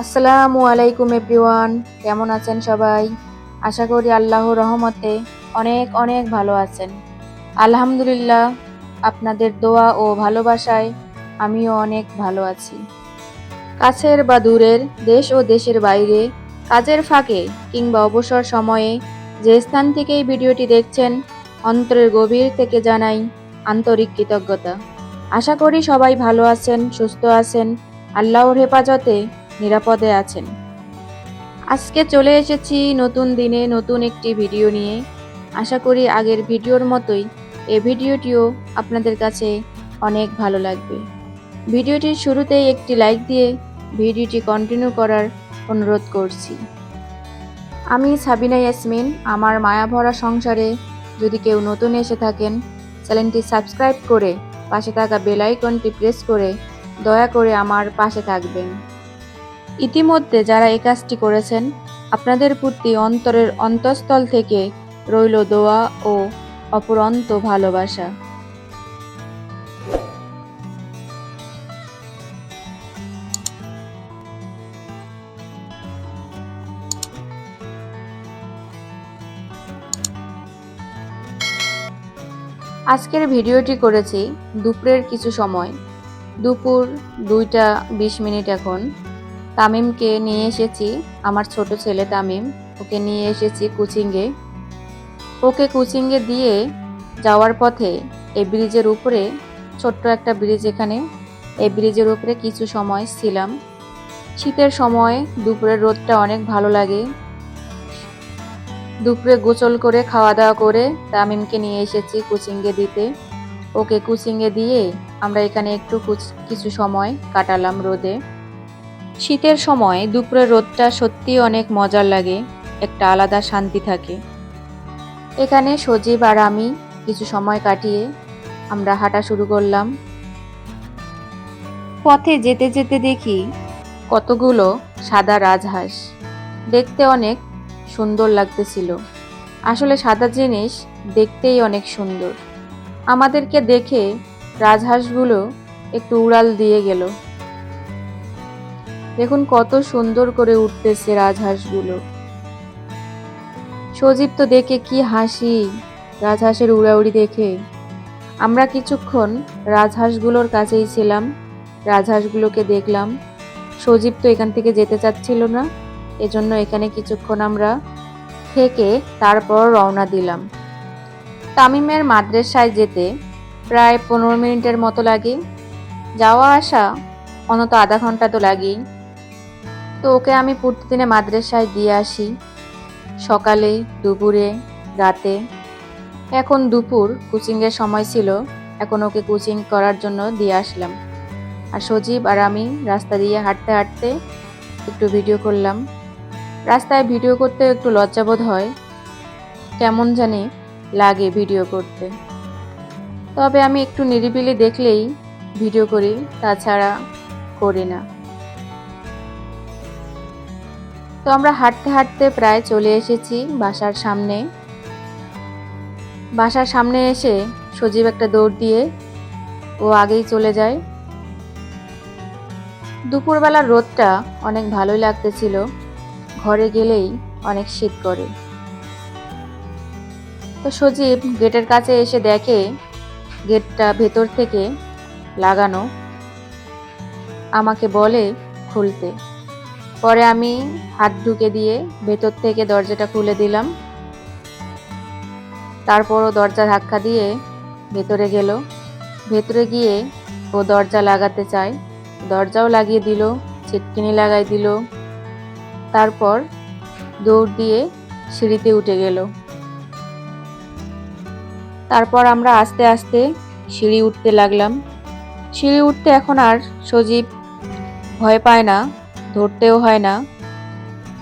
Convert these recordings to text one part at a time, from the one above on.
আসসালামু আলাইকুম এভরিওয়ান, কেমন আছেন সবাই? আশা করি আল্লাহর রহমতে অনেক অনেক ভালো আছেন। আলহামদুলিল্লাহ, আপনাদের দোয়া ও ভালোবাসায় আমিও অনেক ভালো আছি। কাছের বা দূরের, দেশ ও দেশের বাইরে, কাজের ফাঁকে কিংবা অবসর সময়ে যে স্থান থেকে এই ভিডিওটি দেখছেন, অন্তরের গভীর থেকে জানাই আন্তরিক কৃতজ্ঞতা। আশা করি সবাই ভালো আছেন, সুস্থ আছেন, আল্লাহর হেফাজতে নিরাপদে আছেন। আজকে চলে এসেছি নতুন দিনে নতুন একটি ভিডিও নিয়ে। আশা করি আগের ভিডিওর মতোই এই ভিডিওটিও আপনাদের কাছে অনেক ভালো লাগবে। ভিডিওটির শুরুতেই একটি লাইক দিয়ে ভিডিওটি কন্টিনিউ করার অনুরোধ করছি। আমি সাবিনা ইয়াসমিন। আমার মায়াভরা সংসারে যদি কেউ নতুন এসে থাকেন, চ্যানেলটি সাবস্ক্রাইব করে পাশে থাকা বেল আইকনটি প্রেস করে দয়া করে আমার পাশে থাকবেন। ইতিমধ্যে যারা এই কাজটি করেছেন, আপনাদের প্রতি অন্তরের অন্তঃস্থল থেকে রইল দোয়া ও অফুরন্ত ভালোবাসা। আজকের ভিডিওটি করেছি দুপুরের কিছু সময়, দুপুর 2টা 20 মিনিট। এখন তামিমকে নিয়ে এসেছি, আমার ছোট ছেলে তামিম, ওকে নিয়ে এসেছি কোচিংয়ে। ওকে কোচিংয়ে দিয়ে যাওয়ার পথে এই ব্রিজের উপরে, ছোট্ট একটা ব্রিজ এখানে, এই ব্রিজের উপরে কিছু সময় ছিলাম। শীতের সময় দুপুরের রোদটা অনেক ভালো লাগে। দুপুরে গোসল করে খাওয়া দাওয়া করে তামিমকে নিয়ে এসেছি কোচিংয়ে দিতে। ওকে কোচিংয়ে দিয়ে আমরা এখানে একটু কিছু সময় কাটালাম রোদে। শীতের সময় দুপুরের রোদটা সত্যি অনেক মজার লাগে, একটা আলাদা শান্তি থাকে। এখানে সজীব আর আমি কিছু সময় কাটিয়ে আমরা হাঁটা শুরু করলাম। পথে যেতে যেতে দেখি কতগুলো সাদা রাজহাঁস, দেখতে অনেক সুন্দর লাগতেছিল। আসলে সাদা জিনিস দেখতেই অনেক সুন্দর। আমাদেরকে দেখে রাজহাঁসগুলো একটু উড়াল দিয়ে গেল। দেখুন কত সুন্দর করে উঠতেছে রাজহাঁসগুলো। সজীব তো দেখে কি হাসি রাজহাঁসের উড়াউড়ি দেখে। আমরা কিছুক্ষণ রাজহাঁসগুলোর কাছেই ছিলাম, রাজহাঁসগুলোকে দেখলাম। সজীব তো এখান থেকে যেতে চাচ্ছিল না, এজন্য এখানে কিছুক্ষণ আমরা থেকে তারপর রওনা দিলাম। তামিমের মাদ্রাসায় যেতে প্রায় 15 মিনিটের মতো লাগে। যাওয়া আসা অন্তত আধা ঘন্টা তো লাগেই। তো ওকে আমি প্রতিদিনে মাদ্রাসায় দিয়ে আসি, সকালে, দুপুরে, রাতে। এখন দুপুর কোচিংয়ের সময় ছিল, এখন ওকে কোচিং করার জন্য দিয়ে আসলাম। আর সজীব আর আমি রাস্তা দিয়ে হাঁটতে হাঁটতে একটু ভিডিও করলাম। রাস্তায় ভিডিও করতে একটু লজ্জাবোধ হয়, কেমন জানি লাগে ভিডিও করতে। তবে আমি একটু নিরিবিলি দেখলেই ভিডিও করি, তাছাড়া করি না। তো আমরা হাঁটতে হাঁটতে প্রায় চলে এসেছি বাসার সামনে। বাসার সামনে এসে সজীব একটা দৌড় দিয়ে ও আগেই চলে যায়। দুপুরবেলার রোদটা অনেক ভালোই লাগতেছিল, ঘরে গেলেই অনেক শীত করে। তো সজীব গেটের কাছে এসে দেখে গেটটা ভেতর থেকে লাগানো, আমাকে বলে খুলতে। পরে আমি হাত ঢুকে দিয়ে ভেতর থেকে দরজাটা খুলে দিলাম। তারপরও দরজা ধাক্কা দিয়ে ভেতরে গেল। ভেতরে গিয়ে ও দরজা লাগাতে চায়, দরজাও লাগিয়ে দিল, ছিটকিনি লাগাই দিল। তারপর দৌড় দিয়ে সিঁড়িতে উঠে গেল। তারপর আমরা আস্তে আস্তে সিঁড়ি উঠতে লাগলাম। সিঁড়ি উঠতে এখন আর সজীব ভয় পায় না, ধরতেও হয় না।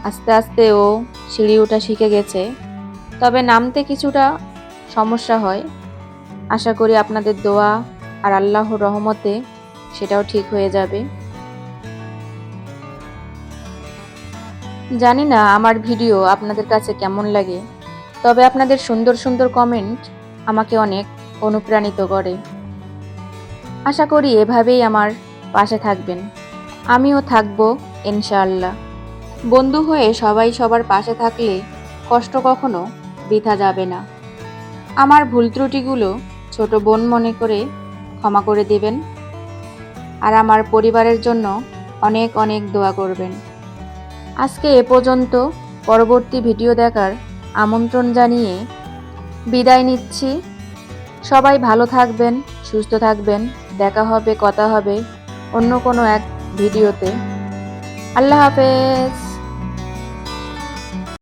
আস্তে আস্তে ও সিঁড়ি ওঠা শিখে গেছে। তবে নামতে কিছুটা সমস্যা হয়। আশা করি আপনাদের দোয়া আর আল্লাহর রহমতে সেটাও ঠিক হয়ে যাবে। জানি না আমার ভিডিও আপনাদের কাছে কেমন লাগে, তবে আপনাদের সুন্দর সুন্দর কমেন্ট আমাকে অনেক অনুপ্রাণিত করে। আশা করি এভাবেই আমার পাশে থাকবেন, আমিও থাকবো ইনশাআল্লাহ। বন্ধু হয়ে সবাই সবার পাশে থাকলে কষ্ট কখনো বৃথা যাবে না। আমার ভুল ত্রুটিগুলো ছোট বোন মনে করে ক্ষমা করে দেবেন। আর আমার পরিবারের জন্য অনেক অনেক দোয়া করবেন। আজকে এ পর্যন্ত। পরবর্তী ভিডিও দেখার আমন্ত্রণ জানিয়ে বিদায় নিচ্ছি। সবাই ভালো থাকবেন, সুস্থ থাকবেন। দেখা হবে, কথা হবে অন্য কোনো এক ভিডিওতে। আল্লাহ হাফেজ।